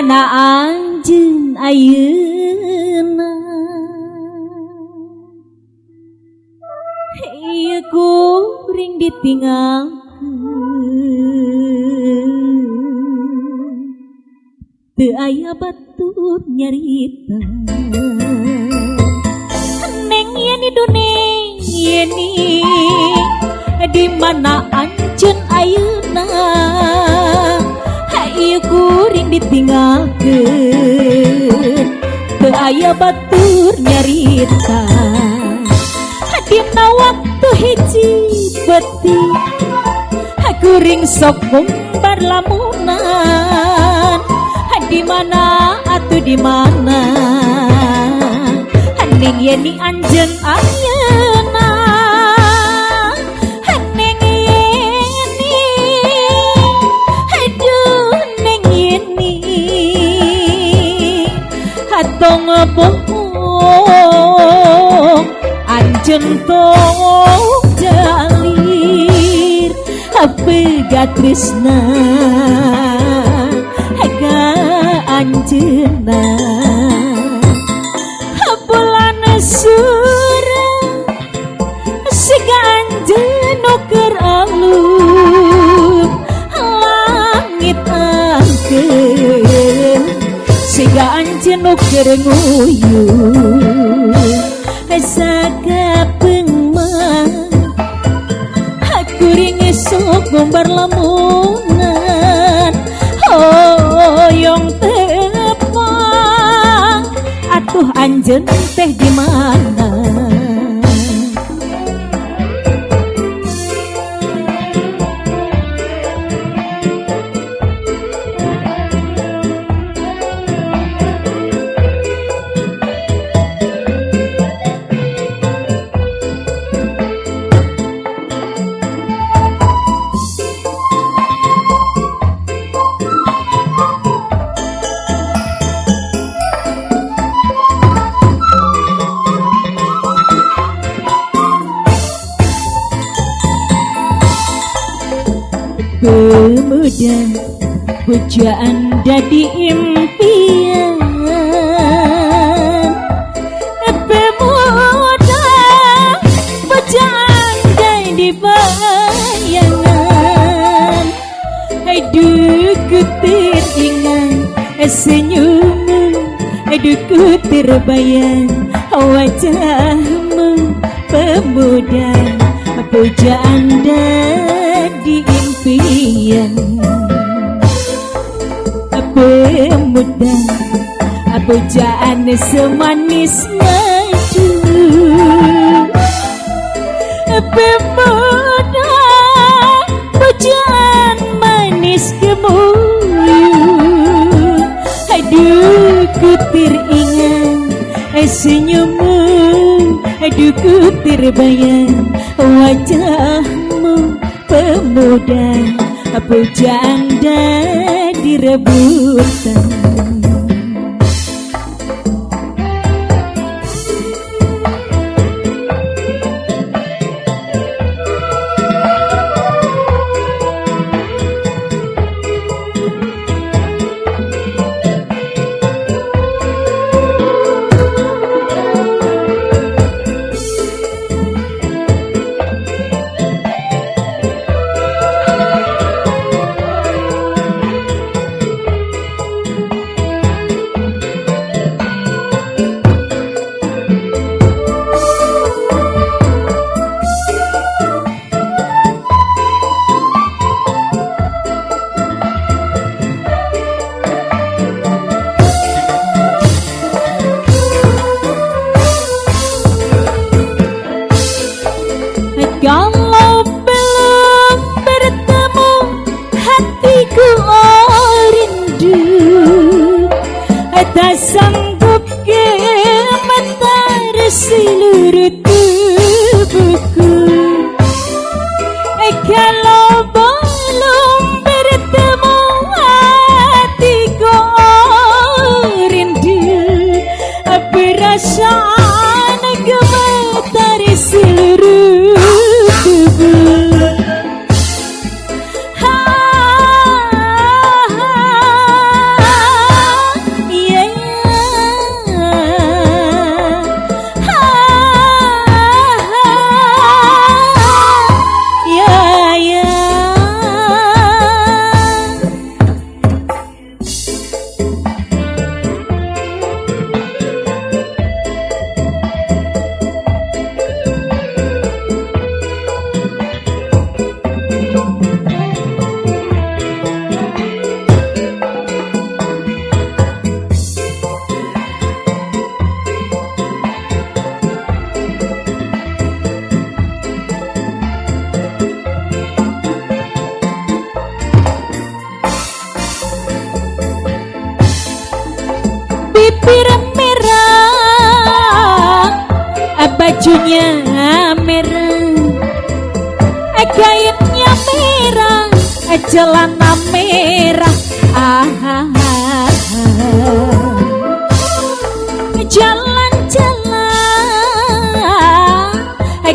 mana anjeun ayeuna ieu kuring ditinggalkeun teu aya batur nyarita neng yeni duneng yeni di mana anjeun ayeuna ieu kuring ditinggalkeun teu aya batur nyarita dina waktu hiji beti kuring sok ngumbar lamunan di mana atuh di mana neng yeni anjeun ayeuna neng yeni aduh neng yeni hatong bohong anjeun tong jalir pega tresna haga anjeunna bulan surang siga anjeun nu keur alus langit angkeun siga anjeun nu keur nguyuh sakapeung mah kuring sok ngombar lamunan hoyong tepang atuh anjeun teh di mana pemuda pujaan dadi impian pemuda pujaan dadi bayangan aduh kutir ingan senyummu aduh kutir bayang wajahmu pemuda pujaan dadi impian pemuda pujaan semanis madu pemuda pujaan manis kemuyu aduh kutir ingan senyummu aduh kutir bayang wajahmu pemuda pujaan dadi rebutan bajunya merah, kainnya merah, celana merah. Jalan-jalan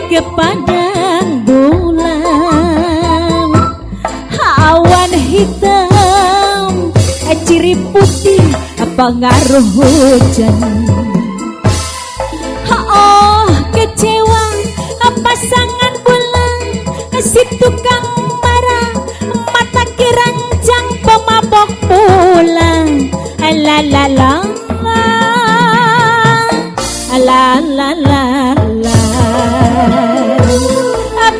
ke padang bulan, awan hitam, ciri putih, pengaruh hujan. Oh kecewa pasangan bulan, si tukang marah, mata keranjang pemabok pulang. La la la la la la la,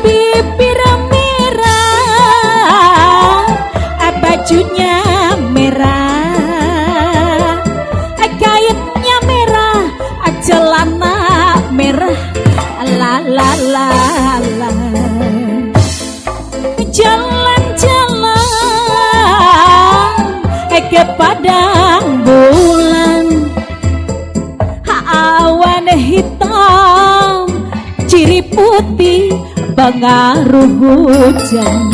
bibir merah, bajunya merah, kainnya merah, celana merah. La la la la, jalan-jalan ke padang bulan, awan hitam, ciri putih, pengaruh hujan.